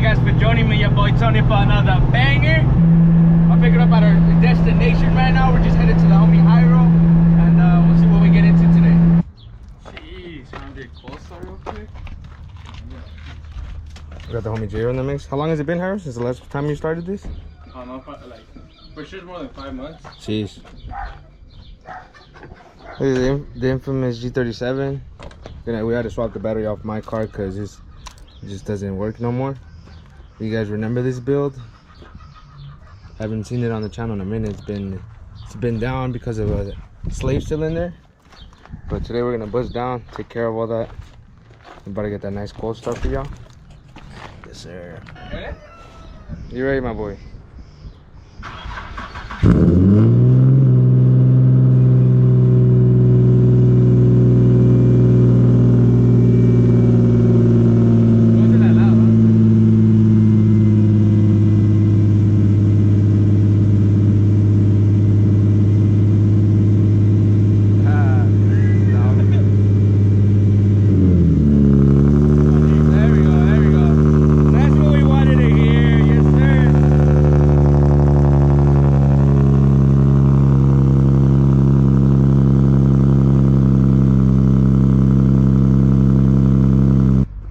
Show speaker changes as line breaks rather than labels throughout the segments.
guys for joining me, your boy Tony, for another banger. I'm picking up at our destination right now. We're just headed to the homie Hyro, and we'll see what we get into today. Jeez, I'm gonna get closer real quick.
We got the homie J in the mix. How long has it been, Harris? Since the last time you started this?
I don't know, like for sure more than 5 months.
Jeez. The infamous G37. We had to swap the battery off my car because it just doesn't work no more. You guys remember this build? I haven't seen it on the channel in a minute. It's been down because of a slave cylinder. But today we're gonna buzz down, take care of all that. I'm about to get that nice cold start for y'all. Yes, sir.
Ready?
You ready, my boy?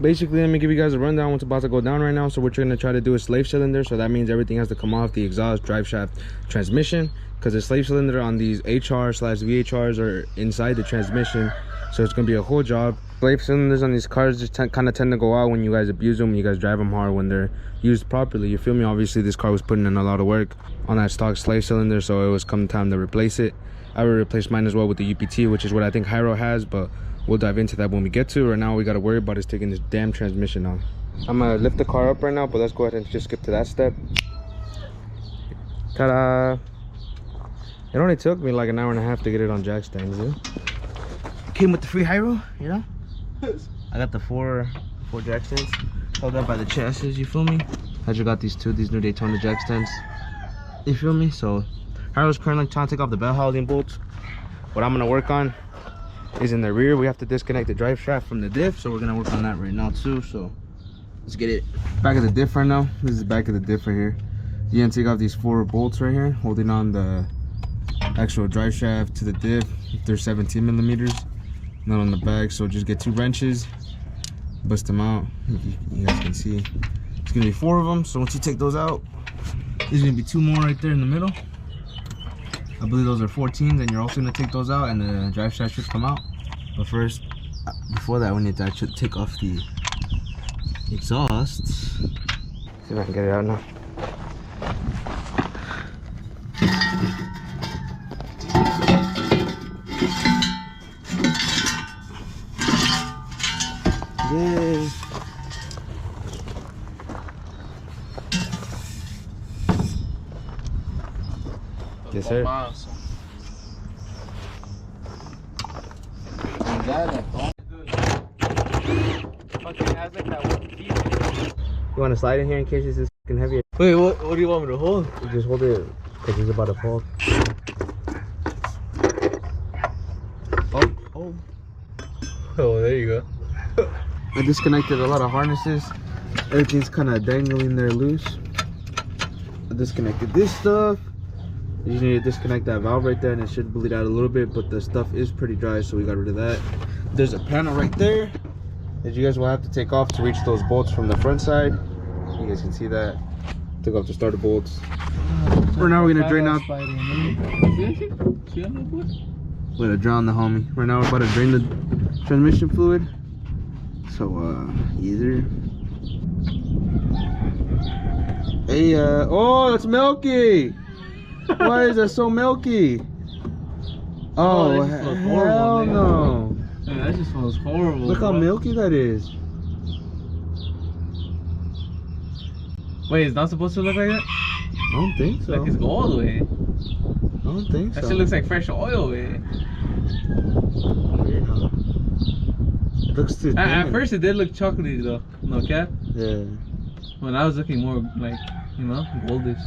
Basically, let me give you guys a rundown what's about to go down right now. So we're going to try to do a slave cylinder, so that means everything has to come off the exhaust, drive shaft, transmission, because the slave cylinder on these HR/VHRs are inside the transmission, so it's going to be a whole job. Slave cylinders on these cars just kind of tend to go out when you guys abuse them, when you guys drive them hard, when they're used properly, you feel me? Obviously this car was putting in a lot of work on that stock slave cylinder, so it was come time to replace it. I would replace mine as well with the UPT, which is what I think Hyro has, but we'll dive into that when we get to. Right now, we got to worry about is taking this damn transmission off. I'm going to lift the car up right now, but let's go ahead and just skip to that step. Ta-da! It only took me like an hour and a half to get it on jack stands, dude. Came with the free Hyro, you know? I got the four jack stands held up by the chassis, you feel me? I just got these new Daytona jack stands, you feel me? So Hyro's currently trying to take off the bell housing bolts. What I'm going to work on is in the rear. We have to disconnect the drive shaft from the diff, so we're gonna work on that right now too. So let's get it. Back of the diff right now. This is the back of the diff right here. You're gonna take off these 4 bolts right here, holding on the actual drive shaft to the diff. They're 17 millimeters, not on the back. So just get 2 wrenches, bust them out. You guys can see it's gonna be 4 of them. So once you take those out, there's gonna be 2 more right there in the middle. I believe those are 14s, and you're also gonna take those out, and the drive shaft should come out. But first, before that, we need to actually take off the exhaust. See if I can get it out now. Yay! Yes, sir. You want to slide in here in case this is fucking heavy?
Wait, what do you want me to hold?
You just hold it because it's about to fall.
Oh, there you go.
I disconnected a lot of harnesses. Everything's kind of dangling there loose. I disconnected this stuff. You just need to disconnect that valve right there, and it should bleed out a little bit, but the stuff is pretty dry, so we got rid of that. There's a panel right there that you guys will have to take off to reach those bolts from the front side. You guys can see that. Took off the starter bolts. For now, we're gonna drain out. We're gonna drown the homie. Right now, we're about to drain the transmission fluid. So, either. Hey, oh, that's milky. Why is that so milky? Oh, hell no.
Man, that just smells horrible.
Look how milky that is.
Wait, it's not supposed to look like that?
I don't think so.
Like it's gold, way.
I don't think so.
That shit looks like fresh oil, way.
It looks too thin.
At first it did look chocolatey though. No cap?
Yeah.
When I was looking more like, you know, goldish.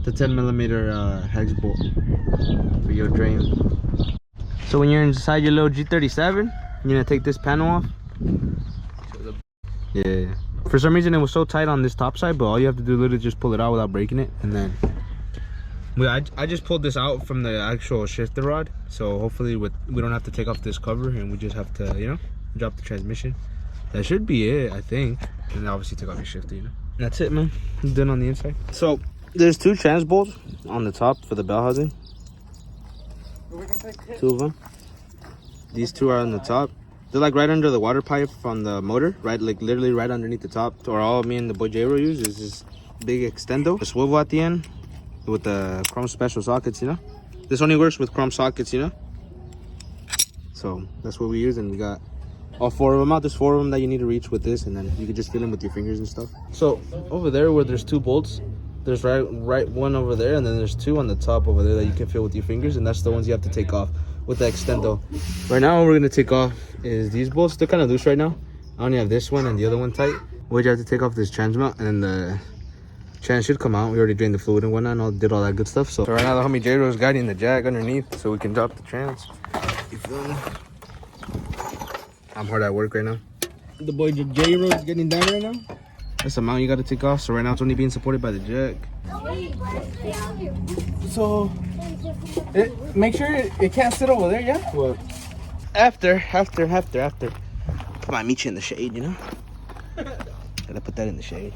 The 10mm hex bolt for your drain. So when you're inside your little G37, you're gonna take this panel off. Yeah. For some reason it was so tight on this top side, but all you have to do is literally just pull it out without breaking it, and then I just pulled this out from the actual shifter rod, so hopefully we don't have to take off this cover, and we just have to, you know, drop the transmission. That should be it, I think. And then obviously take off your shifter, you know. And that's it, man. I'm done on the inside. So there's 2 trans bolts on the top for the bell housing. 2 of them. These 2 are on the top. They're like right under the water pipe on the motor, right? Like literally right underneath the top. Or all me and the boy J-Ro use is this big extendo, a swivel at the end with the chrome special sockets, you know. This only works with chrome sockets, you know. So that's what we use, and we got all 4 of them out. There's 4 of them that you need to reach with this, and then you can just feel them with your fingers and stuff. So over there where there's 2 bolts, there's right one over there, and then there's 2 on the top over there that you can feel with your fingers, and that's the ones you have to take off with the extendo. Right now what we're gonna take off is these bolts. They're kind of loose right now. I only have this one and the other one tight. We just have to take off this trans mount, and then the trans should come out. We already drained the fluid and whatnot and all, did all that good stuff. So right now the homie J-Ro is guiding the jack underneath so we can drop the trans. You feel me? I'm hard at work right now. The boy J-Ro is getting down right now. That's the mount you got to take off. So right now it's only being supported by the jack. So make sure it can't sit over there, yeah? What? After. Come on, meet you in the shade, you know? Gotta put that in the shade.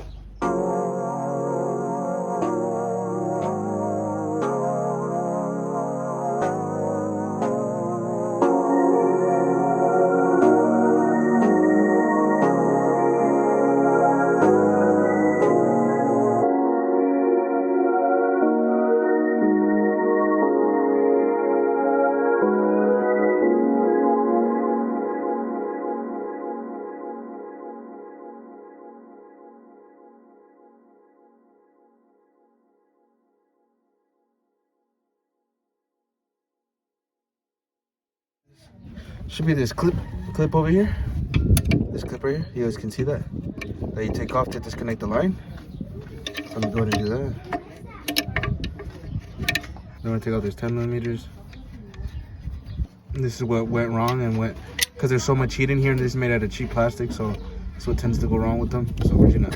Should be this clip over here. This clip right here. You guys can see that. That you take off to disconnect the line. So I'm going to do that. I'm going to take out this 10 millimeters. And this is what went wrong and went, because there's so much heat in here, and this is made out of cheap plastic, so that's what tends to go wrong with them. So we're gonna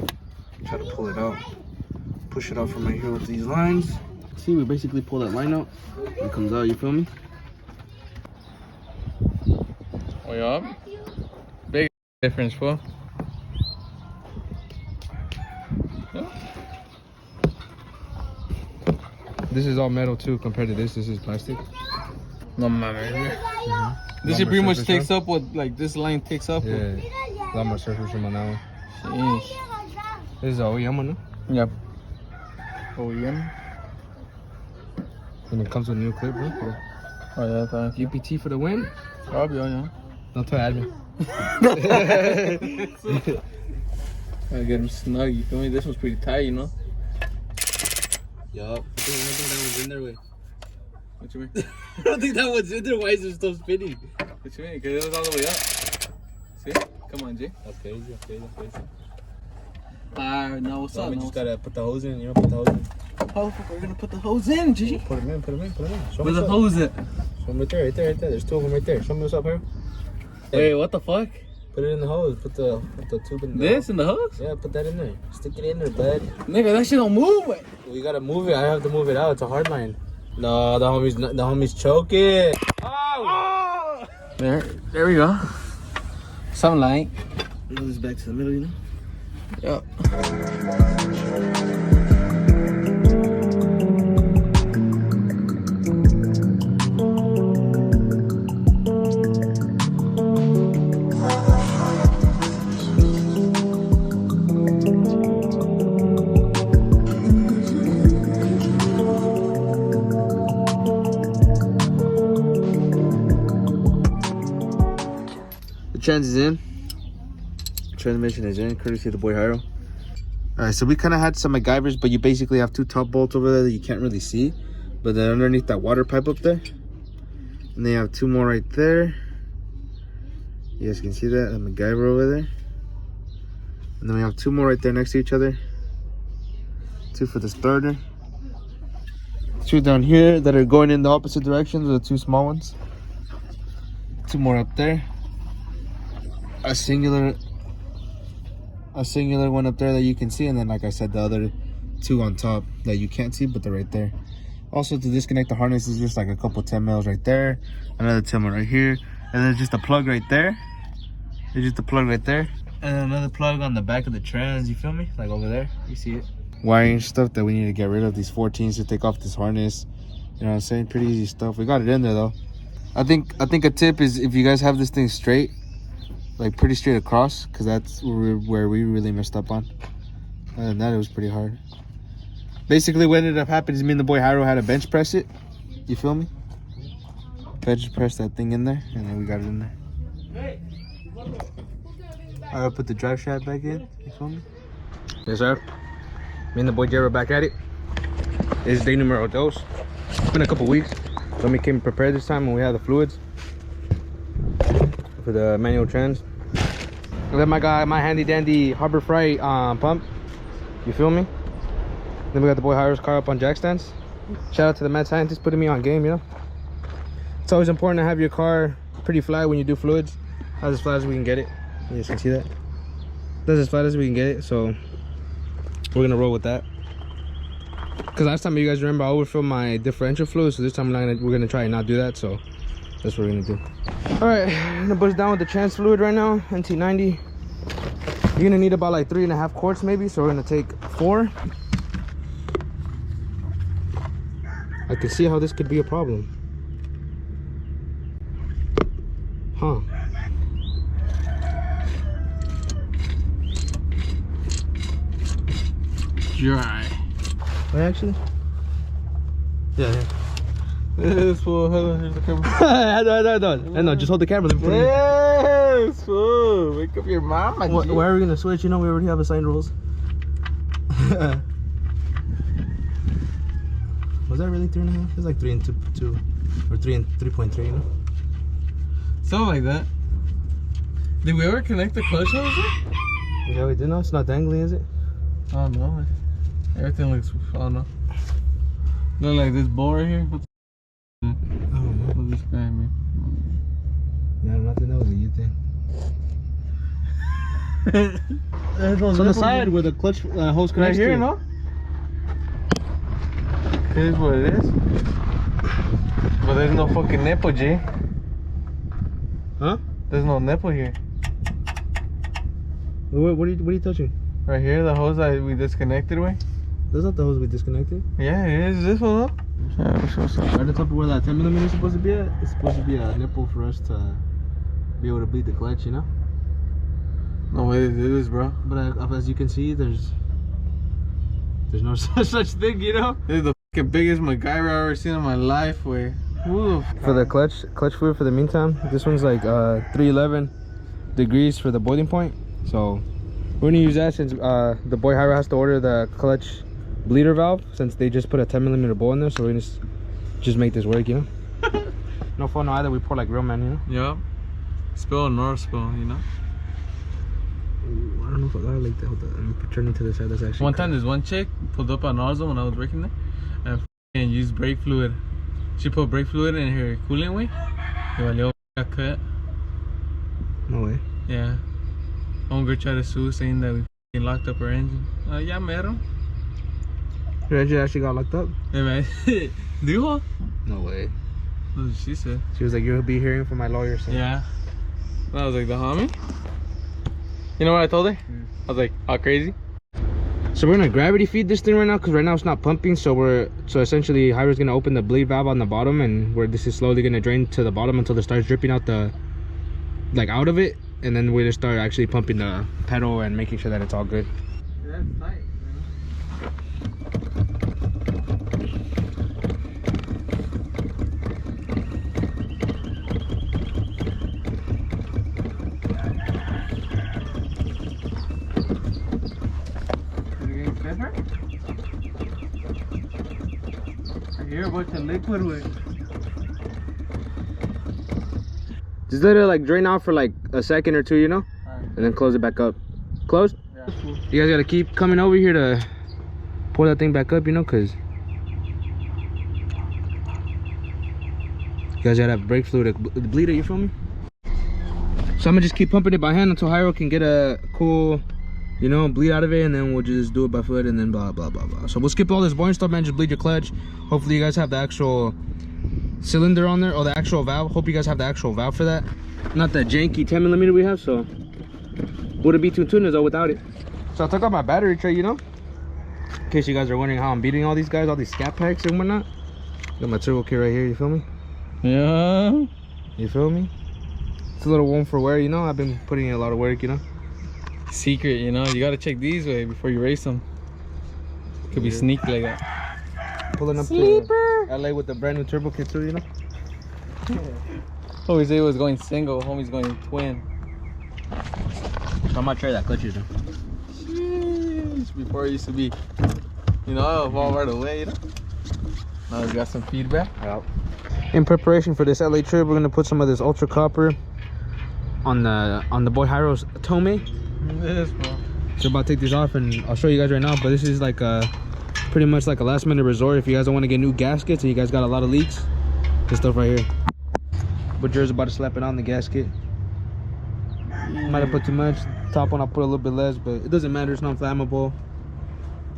try to pull it out. Push it out from right here with these lines. See, we basically pull that line out. It comes out, you feel me?
Oh yeah, big difference, fool.
This is all metal too compared to this. This is plastic.
No mames. This shit pretty much takes up what like this line takes up.
Yeah, a lot more surface from on that one.
Sheesh.
This is OEM, no?
Yep. OEM.
And it comes with a new clip, bro.
Oh yeah, thank you.
UPT for the win.
Probably, yeah.
Don't tell admin.
I get him snug, you feel me? This one's pretty tight, you know?
Yup. I think that one's in there, wait.
What you mean?
I don't think that one's in there. Why is it still spinning?
What you mean? Because it was all the way up. See? Come on, Jay.
That's crazy.
Alright, now what's up?
We just gotta put the hose in, you know, put the hose in.
How the fuck are we gonna put the hose in, G?
Put them in.
Where's the hose at?
Show them right there. There's 2 of them right there. Show me what's up here.
Wait, what the fuck?
Put it in the hose. Put the tube in
there. This in the hose?
Yeah, put that in there. Stick it in there, bud.
Nigga, that shit don't move.
We gotta move it. I have to move it out. It's a hard line. No, the homie's choking. Oh!
There we go. Something like.
Move this back to the middle, you know?
Yep.
Trans is in. Transmission is in, courtesy of the boy Jairo. Alright, so we kind of had some MacGyvers, but you basically have 2 top bolts over there that you can't really see, but they're underneath that water pipe up there. And they have 2 more right there. You guys can see that, a MacGyver over there. And then we have 2 more right there next to each other. 2 for the starter. 2 down here that are going in the opposite directions, the 2 small ones. 2 more up there. A singular a singular one up there that you can see, and then like I said, the other two on top that you can't see, but they're right there. Also, to disconnect the harness is just like a couple 10 mils right there, another 10 mil right here, and then just a plug right there. There's just a plug right there, and another plug on the back of the trans. You feel me? Like over there, you see it. Wiring stuff that we need to get rid of. These 14s to take off this harness. You know what I'm saying? Pretty easy stuff. We got it in there though. I think a tip is if you guys have this thing straight, like pretty straight across, because that's where we really messed up on. Other than that, it was pretty hard. Basically, what ended up happening is me and the boy Hyro had to bench press it. You feel me? Bench press that thing in there, and then we got it in there. I'll put the drive shaft back in. You feel me? Yes, sir. Me and the boy Jero back at it. This is day numero dos. It's been a couple weeks. So we came prepared this time, and we have the fluids for the manual trans. And then my handy dandy Harbor Freight pump. You feel me? Then we got the boy Hyro's car up on jack stands. Shout out to the mad scientist putting me on game, you know. It's always important to have your car pretty flat when you do fluids. As flat as we can get it. You guys can see that. That's as flat as we can get it, so we're gonna roll with that. Because last time, you guys remember, I overfilled my differential fluid, so this time we're gonna try and not do that, so that's what we're gonna do. All right, I'm gonna bust down with the trans fluid right now, NT90. You're gonna need about like 3.5 quarts maybe, so we're gonna take 4. I can see how this could be a problem. Huh.
Dry.
Wait, actually? Yeah.
This fool, here's the camera.
I know, just hold the camera.
Yes, fool. Wake up your mama.
Where are we gonna switch? You know, we already have assigned rules. Was that really 3.5? It's like 3 and 2, or 3 and 3.3, you know?
Something like that. Did we ever connect the clutch hose?
Yeah, we did. No, it's not dangling, is it?
I don't know. Everything looks, I don't know. Look like this ball right here. What the what's this guy, man?
Yeah, I think that was a you thing.
So
on the side where the clutch hose connects
right here,
to.
no? Here's what it is. But there's no fucking nipple, G.
Huh?
There's no nipple here.
What are you touching?
Right here, the hose that we disconnected with.
That's not the hose we disconnected.
Yeah, it is. This one, huh? Yeah, what's up?
Right at the top of where that 10mm is supposed to be at, it's supposed to be a nipple for us to be able to bleed the clutch, you know?
No way to do this, bro.
But as you can see, there's no such thing, you know?
This is the fucking biggest MacGyver I've ever seen in my life, way.
For the clutch fluid, for the meantime, this one's like 311 degrees for the boiling point. So we're gonna use that since the boy Hyra has to order the clutch bleeder valve, since they just put a 10mm bowl in there. So we're gonna just make this work, you know? No fun either. We pour like real men, you know?
Yeah. Spill nor spill, you know?
Ooh, I don't know if I like that. Hold on, let me turn it to the side. That's actually
one time there's one chick pulled up on nozzle when I was working there and used brake fluid. She put brake fluid in her coolant way. Got cut.
No way.
Yeah. Homegirl tried to sue, saying that we locked up her engine. Yeah, mero.
Your engine actually got locked up?
Hey, man. Dijo?
No way.
That's what she said.
She was like, you'll be hearing from my lawyer soon.
Yeah. And I was like, the homie? You know what I told her? I was like, how crazy?
So we're gonna gravity feed this thing right now, because right now it's not pumping. So essentially Hyra's gonna open the bleed valve on the bottom, and where this is slowly gonna drain to the bottom until it starts dripping out out of it, and then we're gonna start actually pumping the pedal and making sure that it's all good.
Yeah, that's tight. I hear a bunch of liquid with.
Just let it like drain out for like a second or two, you know, and then close it back up. Close?
Yeah. Cool.
You guys gotta keep coming over here to pour that thing back up, you know, because you guys gotta have brake fluid to bleed it, you feel me? So I'm gonna just keep pumping it by hand until Hyro can get a cool, you know, bleed out of it, and then we'll just do it by foot, and then blah blah blah blah. So we'll skip all this boring stuff, man. Just bleed your clutch. Hopefully you guys have the actual cylinder on there, or the actual valve. Hope you guys have the actual valve for that, not that janky 10mm we have. So wouldn't be too tuners though without it. So I took out my battery tray, you know, in case you guys are wondering how I'm beating all these guys, all these scat packs and whatnot. Got my turbo kit right here, you feel me?
Yeah.
You feel me? It's a little warm for wear, you know. I've been putting in a lot of work, you know.
Secret, you know, you gotta check these way before you race them. Could be sneaky like that.
Pulling up
Sleeper.
to LA with the brand new turbo kit too, you know.
Always say it was going single, homie's going twin.
So I'm not sure that clutch is though.
Sheesh, before it used to be, you know, evolve right away, you know. Now it's got some feedback.
Yep. In preparation for this LA trip, we're gonna put some of this ultra copper on the boy Hyro's Tome.
This bro.
So about to take this off, and I'll show you guys right now. But this is like pretty much like a last minute resort if you guys don't want to get new gaskets and you guys got a lot of leaks. This stuff right here. But Jer's about to slap it on the gasket. Might have put too much. Top one I'll put a little bit less, but it doesn't matter. It's non-flammable.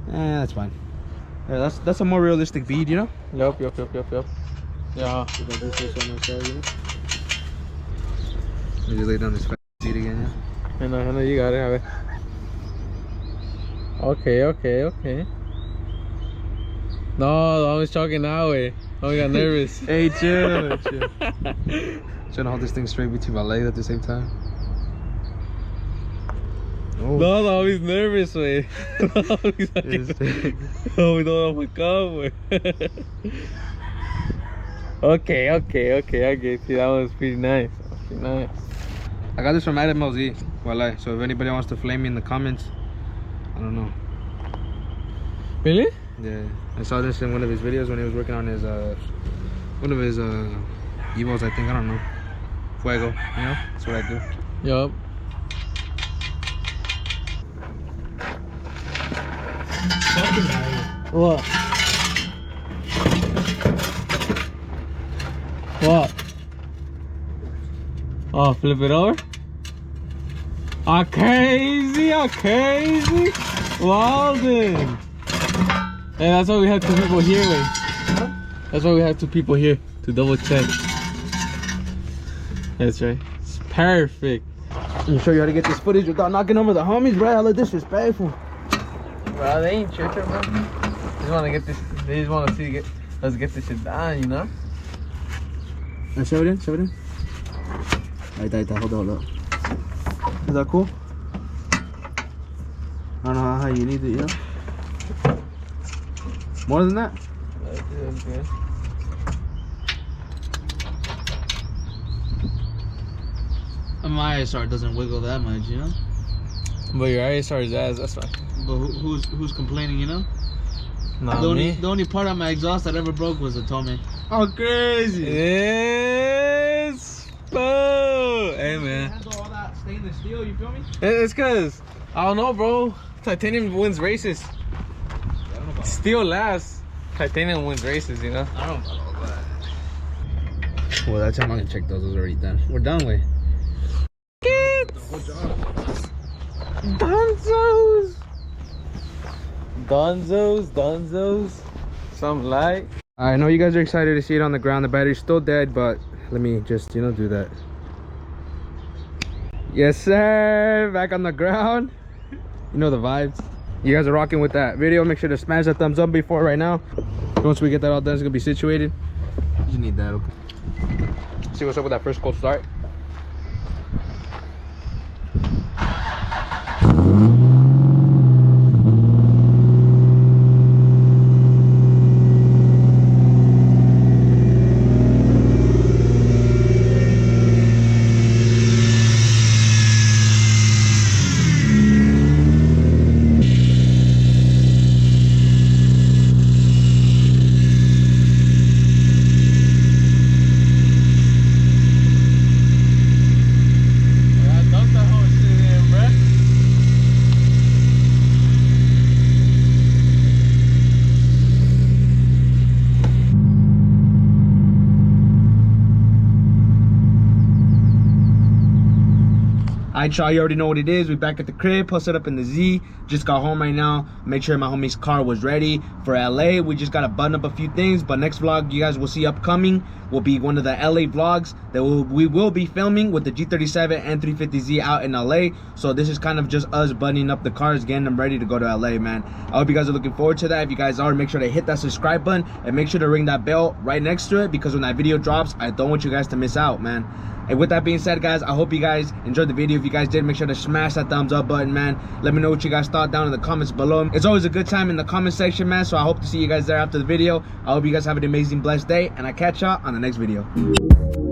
That's fine. Yeah, that's a more realistic bead, you know.
Yup. Yeah.
Let me just lay down this fat seat again, yeah.
I know you got it. Have it. Okay. No, I was talking that way. I got nervous.
Hey, chill. Trying to hold this thing straight between my legs at the same time. Oh.
No, I was nervous, way. Oh, we don't have a car, Okay, I get you. That was pretty nice.
I got this from Adam LZ. Voila. So if anybody wants to flame me in the comments, I don't know.
Really?
Yeah, I saw this in one of his videos when he was working on his one of his Evos, I think. I don't know. Fuego, you know? That's what I do.
Yup. What? Oh, flip it over? Crazy. Well then. Hey, that's why we have two people here, wait. Huh? That's why we have two people here to double check. That's right. It's perfect.
Let me show you how to get this footage without knocking over the homies, bro. I look disrespectful.
Bro, they ain't tripping, bro. They just want to get this. They just want to see let's get this shit done, you know.
Show it in. Right, hold up. Is that cool? I don't know how you need it, you know. More than that?
That's good.
My ISR doesn't wiggle that much, you know.
But your ISR is ass, that's fine.
But who's complaining, you know?
Not
the only part of my exhaust that ever broke was the Tome.
Oh, crazy! Yes, bro. Hey, man.
Handle all that stainless steel, you feel me?
It's cause I don't know, bro. Titanium wins races. Steel lasts. Titanium wins races, you know.
I don't know about all that. Well, that's how I'm gonna check those. Those are already done. We're done with.
Donzos. Some light.
I know you guys are excited to see it on the ground. The battery's still dead, but let me just, you know, do that. Yes, sir. Back on the ground. You know the vibes. You guys are rocking with that video. Make sure to smash that thumbs up before right now. Once we get that all done, it's gonna be situated. You just need that. Okay. See what's up with that first cold start. Alright, y'all, you already know what it is. We back at the crib, posted up in the Z. Just got home right now. Make sure my homie's car was ready for LA. We just gotta button up a few things, but next vlog you guys will see upcoming will be one of the LA vlogs that we will be filming with the G37 and 350Z out in LA. So this is kind of just us buttoning up the cars, getting them ready to go to LA, man. I hope you guys are looking forward to that. If you guys are, make sure to hit that subscribe button and make sure to ring that bell right next to it, because when that video drops, I don't want you guys to miss out, man. And with that being said, guys, I hope you guys enjoyed the video. If you guys did, make sure to smash that thumbs up button, man. Let me know what you guys thought down in the comments below. It's always a good time in the comment section, man, so I hope to see you guys there after the video. I hope you guys have an amazing, blessed day, and I catch y'all on the next video.